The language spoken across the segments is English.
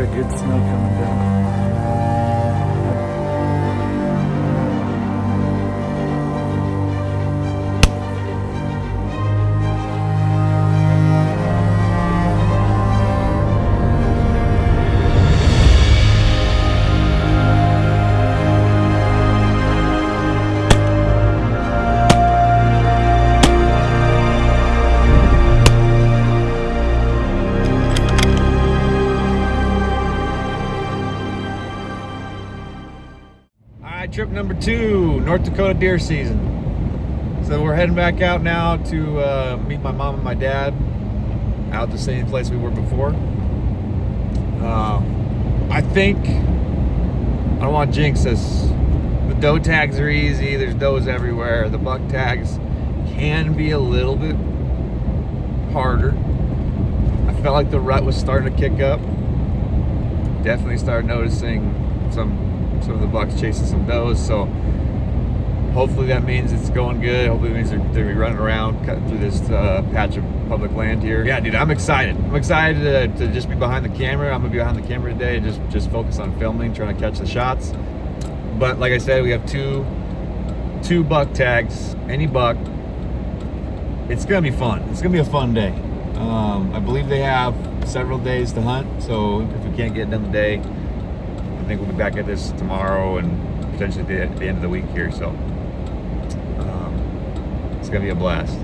got good snow coming down. Trip number 2, North Dakota deer season. So we're heading back out now to meet my mom and my dad out the same place we were before. I think, I don't want to jinx this, the doe tags are easy, there's does everywhere. The buck tags can be a little bit harder. I felt like the rut was starting to kick up. Definitely started noticing some of the bucks chasing some does, so hopefully that means it's going good. Hopefully it means they're running around cutting through this patch of public land here. Yeah, dude, I'm excited. I'm excited to just be behind the camera. I'm gonna be behind the camera today and just focus on filming, trying to catch the shots. But like I said, we have two buck tags, any buck. It's gonna be fun. It's gonna be a fun day. I believe they have several days to hunt, so if we can't get it done today, I think we'll be back at this tomorrow and potentially at the end of the week here, so it's gonna be a blast.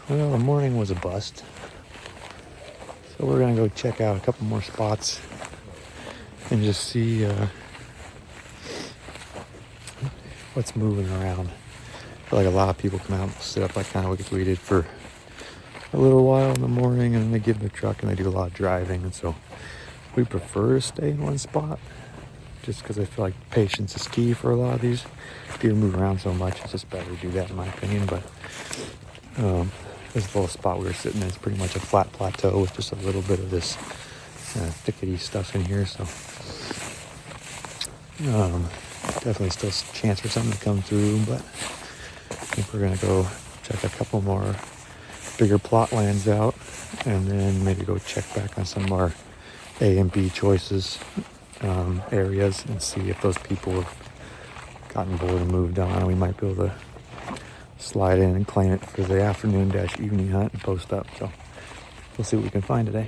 Well, the morning was a bust, so we're gonna go check out a couple more spots and just see what's moving around. I feel like a lot of people come out and sit up like kind of like we did for a little while in the morning, and then they get in the truck and they do a lot of driving, and so we prefer to stay in one spot just because I feel like patience is key for a lot of these. Deer move around so much, it's just better to do that in my opinion. But this little spot we were sitting in is pretty much a flat plateau with just a little bit of this thickety stuff in here, so definitely still a chance for something to come through. But I think we're gonna go check a couple more bigger plot lands out, and then maybe go check back on some of our A and B choices areas and see if those people have gotten bored and moved on. We might be able to slide in and claim it for the afternoon-evening hunt and post up. So we'll see what we can find today.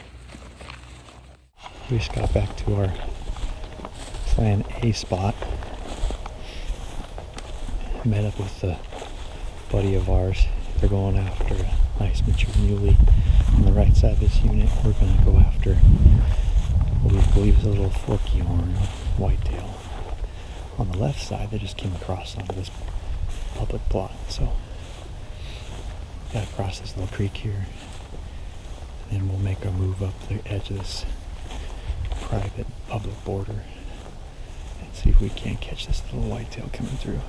We just got back to our plan A spot. Met up with a buddy of ours. They're going after a nice mature muley on the right side of this unit. We're going to go after what we believe is a little forky horn whitetail on the left side that just came across onto this public plot. So gotta cross this little creek here, and then we'll make our move up the edge of this private public border and see if we can't catch this little whitetail coming through.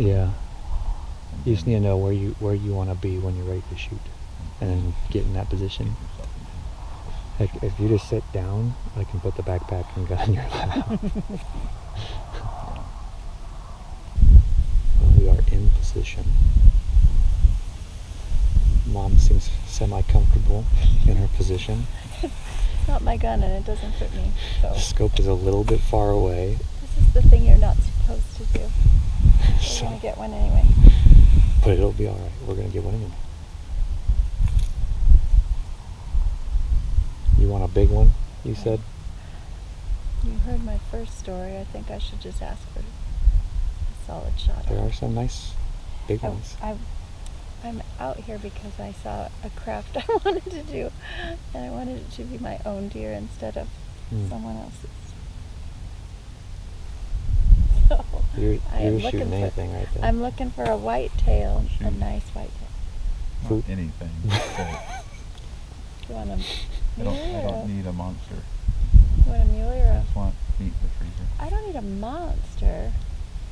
Yeah. You just need to know where you want to be when you're ready to shoot, and then get in that position. Like if you just sit down, I can put the backpack and gun in your lap. We are in position. Mom seems semi-comfortable in her position. It's not my gun and it doesn't fit me. So The scope is a little bit far away. this is the thing you're not supposed to do. We're So, gonna get one anyway. but it'll be alright. We're going to get one anyway. You want a big one, you said? You heard my first story. I think I should just ask for a solid shot. There are some nice big ones. I'm out here because I saw a craft I wanted to do, and I wanted it to be my own deer instead of someone else's. So You're I am shooting looking anything right there. I'm looking for a white tail, a Shoot. nice white tail. Not anything. You want a I muley or don't need a monster. you want a muley or I a? just want meat in the freezer. I don't need a monster,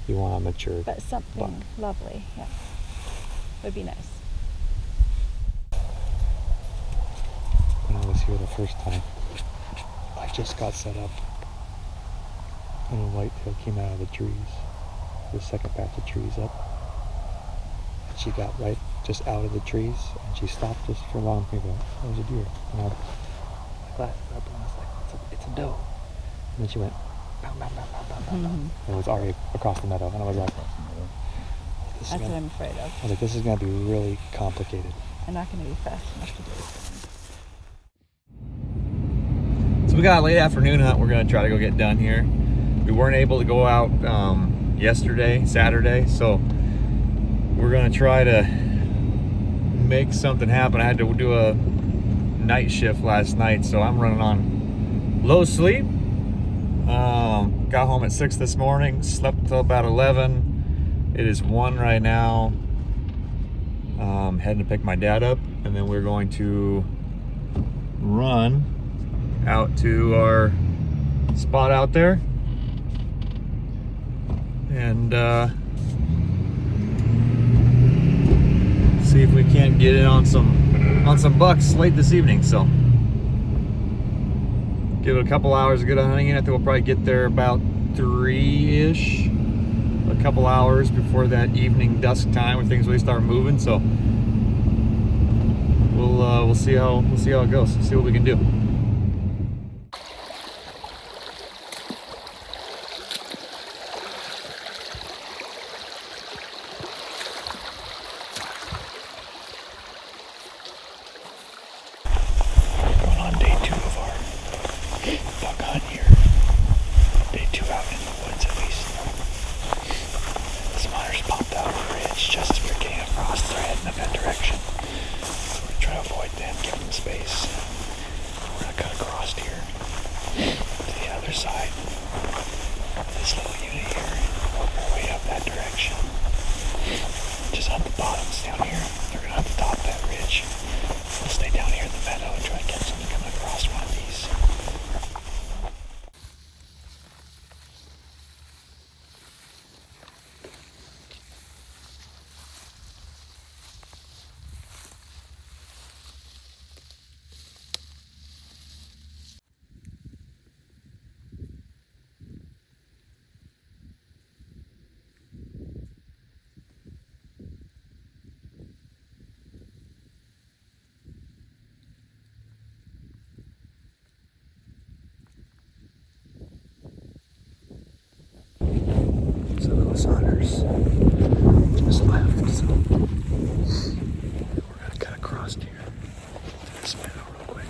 You want a mature but something buck. lovely. Yeah, would be nice. When I was here the first time, I just got set up, and a whitetail came out of the trees, the second batch of trees up, and she got right just out of the trees, and she stopped just for long. People, oh, there's a deer, and I was like, it's a doe, and then she went, bow, bow, bow, bow, bow, bow, bow. And it was already across the meadow, and I was like, this is That's what gonna, I'm afraid of. I was like, this is gonna be really complicated. I'm not going to be fast enough to do it. So we got a late afternoon hunt we're going to try to go get done here. We weren't able to go out yesterday, Saturday, so we're going to try to make something happen. I had to do a night shift last night, so I'm running on low sleep. Got home at 6 this morning, slept until about 11. It is 1 right now. Heading to pick my dad up, and then we're going to run out to our spot out there and see if we can't get in on some bucks late this evening. So give it a couple hours of good hunting. I think we'll probably get there about 3-ish, a couple hours before that evening dusk time when things really start moving. So we'll see how it goes. See what we can do. Going on day 2 of our buck hunt here. Day 2 out in the woods at least. Some hunters popped out of the ridge just as we were getting across. They're heading in that direction. So we're trying to avoid them, give them space. We're gonna cut across here to the other side. This little unit here. Work our way up that direction. Just hunt the bottoms down here. They're gonna hunt the top of that ridge. We'll stay down here in the meadow and try to catch something coming across one of these. So those hunters just left, so we're gonna cut across here to this meadow real quick.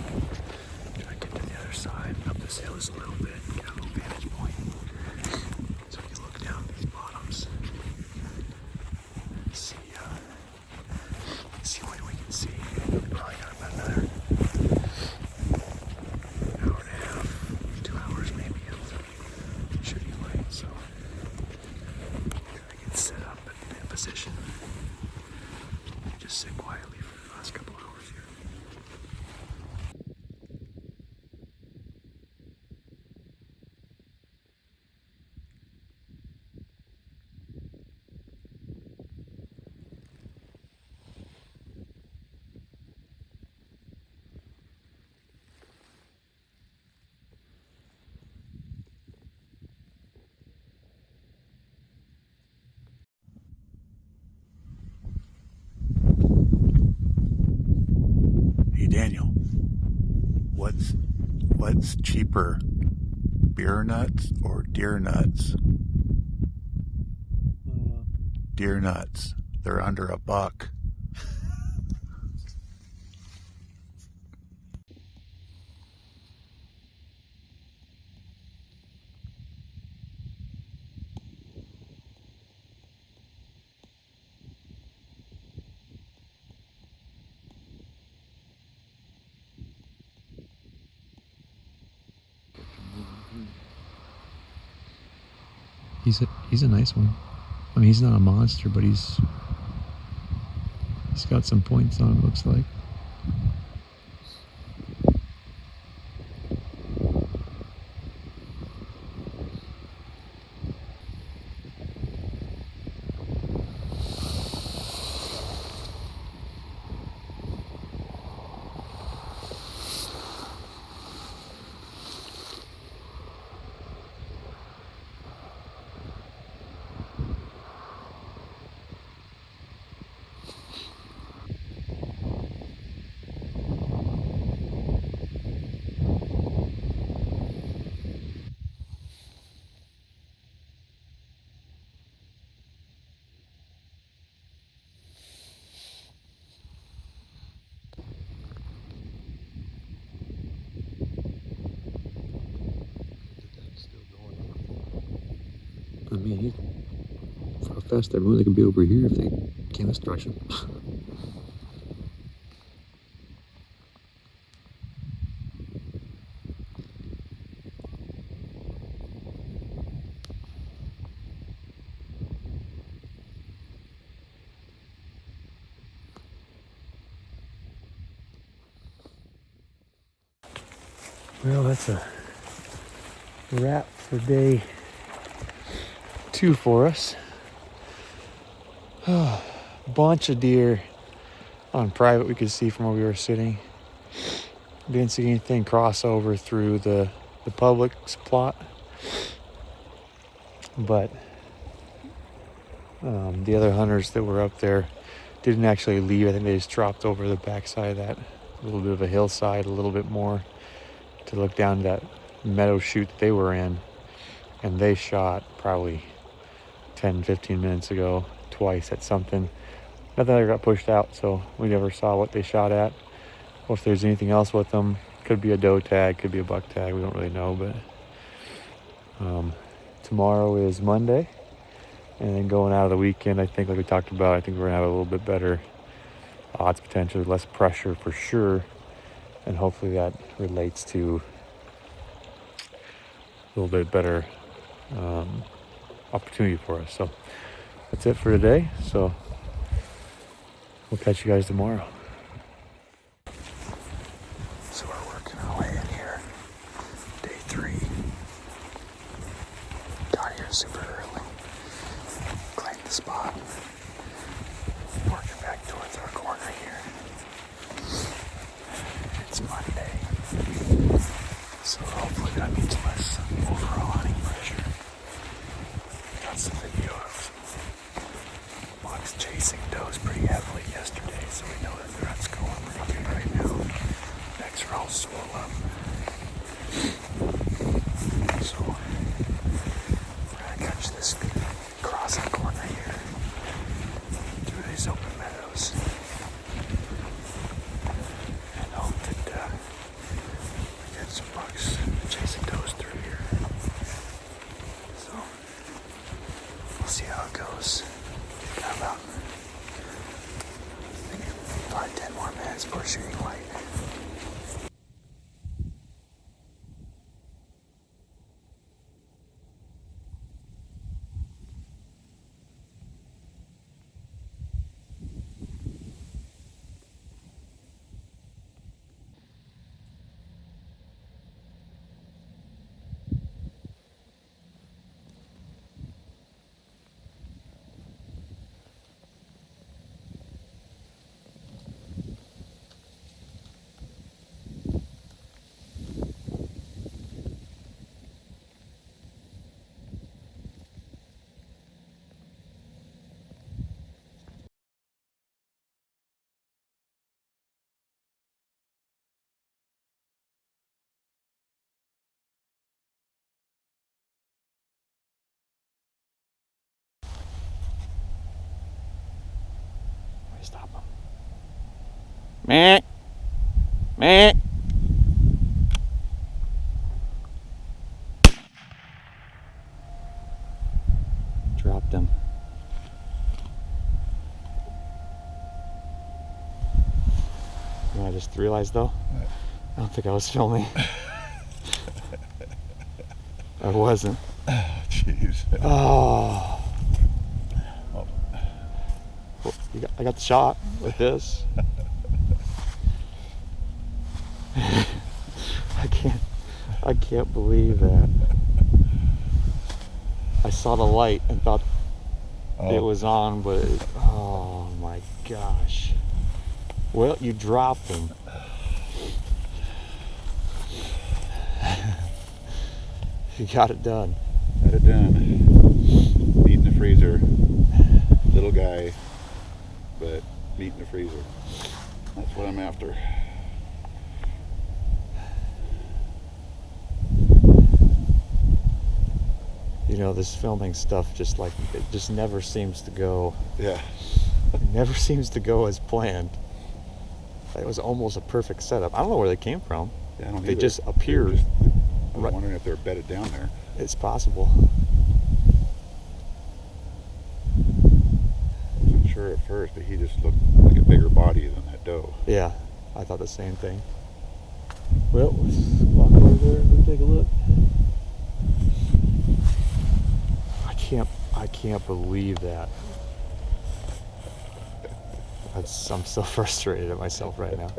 Try to get to the other side, up this hill just a little bit, get a little vantage point. So we can look down these bottoms and see what we can see. We probably got about another hour and a half, 2 hours maybe of shooting light, so get set up and in position. Just sit quietly for the last couple hours here. Daniel, what's cheaper, beer nuts or deer nuts? Deer nuts. They're under $1. He's a nice one. I mean, he's not a monster, but he's got some points on him, looks like. I mean, for how fast they're moving, they can be over here if they can't destruction. Well, that's a wrap for day 2 for us. Bunch of deer on private we could see from where we were sitting. Didn't see anything cross over through the public's plot. But the other hunters that were up there didn't actually leave. I think they just dropped over the backside of that little bit of a hillside a little bit more to look down that meadow chute that they were in. And they shot probably 10-15 minutes ago twice at something. Nothing ever got pushed out, so we never saw what they shot at or if there's anything else with them. Could be a doe tag, could be a buck tag, we don't really know. But tomorrow is Monday, and then going out of the weekend, I think, like we talked about, I think we're gonna have a little bit better odds potential, less pressure for sure, and hopefully that relates to a little bit better opportunity for us. So that's it for today. So we'll catch you guys tomorrow. So we're working our way in here. Day 3. Got here super early. Claimed the spot. Working back towards our corner here. It's Monday. So hopefully that means less overall hunting pressure. Got some video of bucks chasing does pretty heavily yesterday, so we know that that's going pretty good right now. Necks are all swollen up. So we're gonna catch this crossing corner here through these open meadows and hope that we get some bucks chasing does through here. So we'll see how it goes. Got about probably 10 more minutes before shooting light. me stop him. Meh. Meh. Dropped him. You know what I just realized though? What? I don't think I was filming. I wasn't. Jeez. Oh. Oh. Well, I got the shot with this. I can't believe that. I saw the light and thought it was on, but oh my gosh. Well, you dropped him. You got it done. Got it done. Meat in the freezer. Little guy, but meat in the freezer. That's what I'm after. You know, this filming stuff just like, it just never seems to go. Yeah. It never seems to go as planned. It was almost a perfect setup. I don't know where they came from. Yeah, I don't They either. just appeared. I was Right. wondering if they're bedded down there. It's possible. I wasn't sure at first, but he just looked like a bigger body than that doe. Yeah, I thought the same thing. Well, let's walk over there and we'll take a look. I can't believe that. I'm so frustrated at myself right now.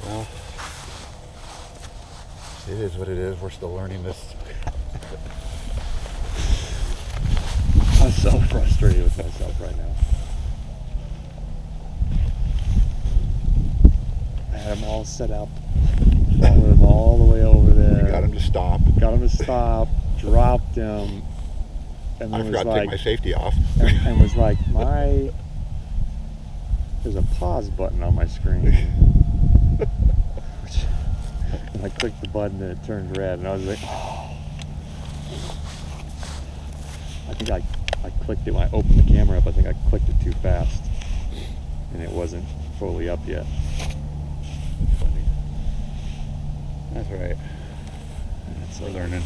Well, it is what it is. We're still learning this. I'm so frustrated with myself right now. I had him all set up. Followed him all the way over there. You got him to stop. Got him to stop. Dropped him. And I then forgot was to take my like, safety off. and was like, there's a pause button on my screen. And I clicked the button and it turned red, and I was like, oh. I think I clicked it when I opened the camera up. I think I clicked it too fast, and it wasn't fully up yet. Funny. That's right. We're learning.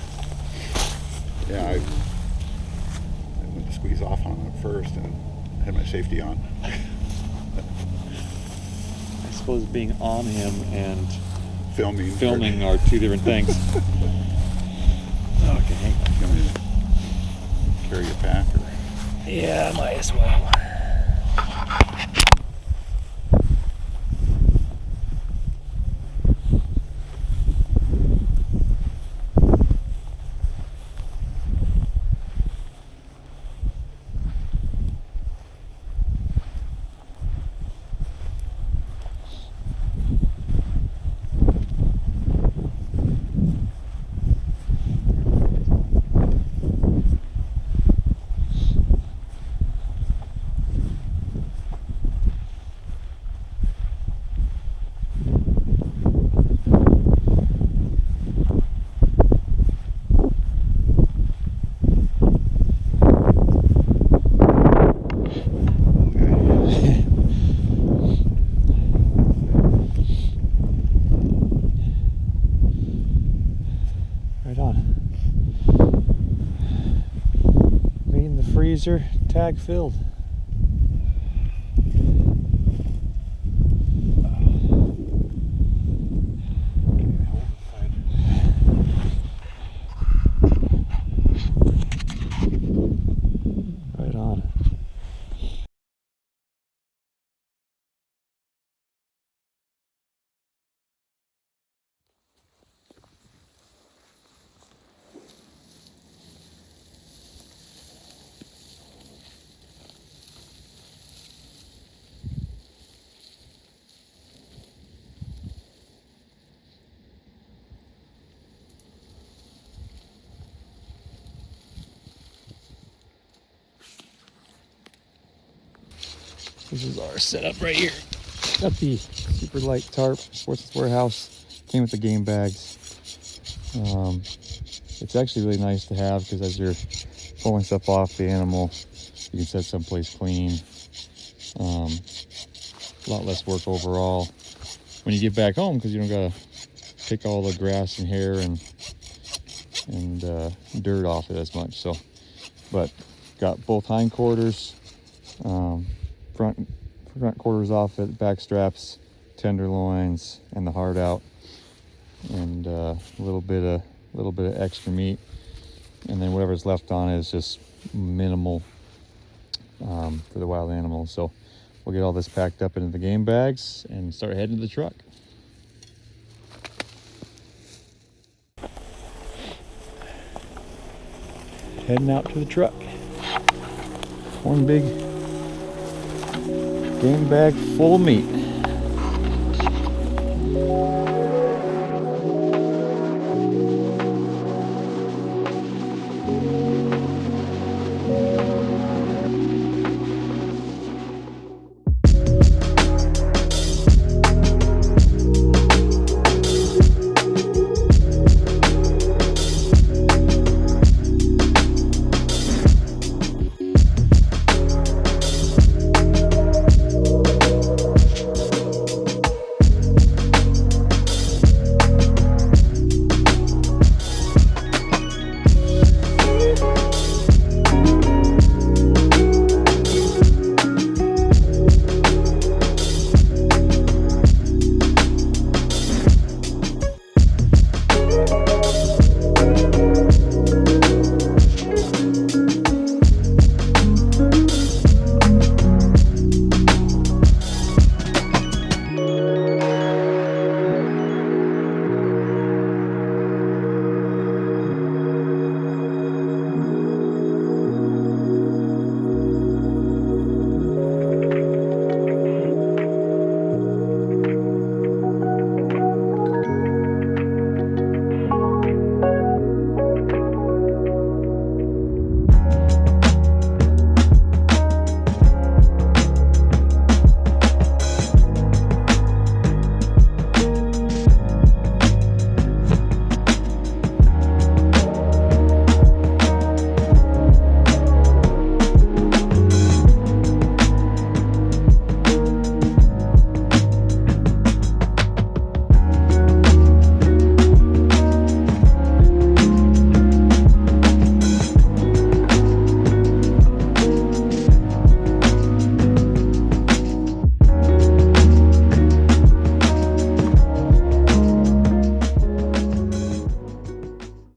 Yeah, I went to squeeze off on it first and had my safety on. I suppose being on him and Filming are two different things. Okay. You want me to carry your pack? Or? Yeah, might as well. Right on. Meat in the freezer, tag filled. Right on. This is our setup right here. Got the super light tarp, Sports Warehouse. Came with the game bags. It's actually really nice to have because as you're pulling stuff off the animal, you can set someplace clean. A lot less work overall when you get back home, because you don't gotta pick all the grass and hair and dirt off it as much. So, but got both hind quarters, front quarters off it, back straps, tenderloins, and the heart out, and a little bit of extra meat, and then whatever's left on it is just minimal for the wild animals. So we'll get all this packed up into the game bags and start heading to the truck. Heading out to the truck. One big game bag full of meat.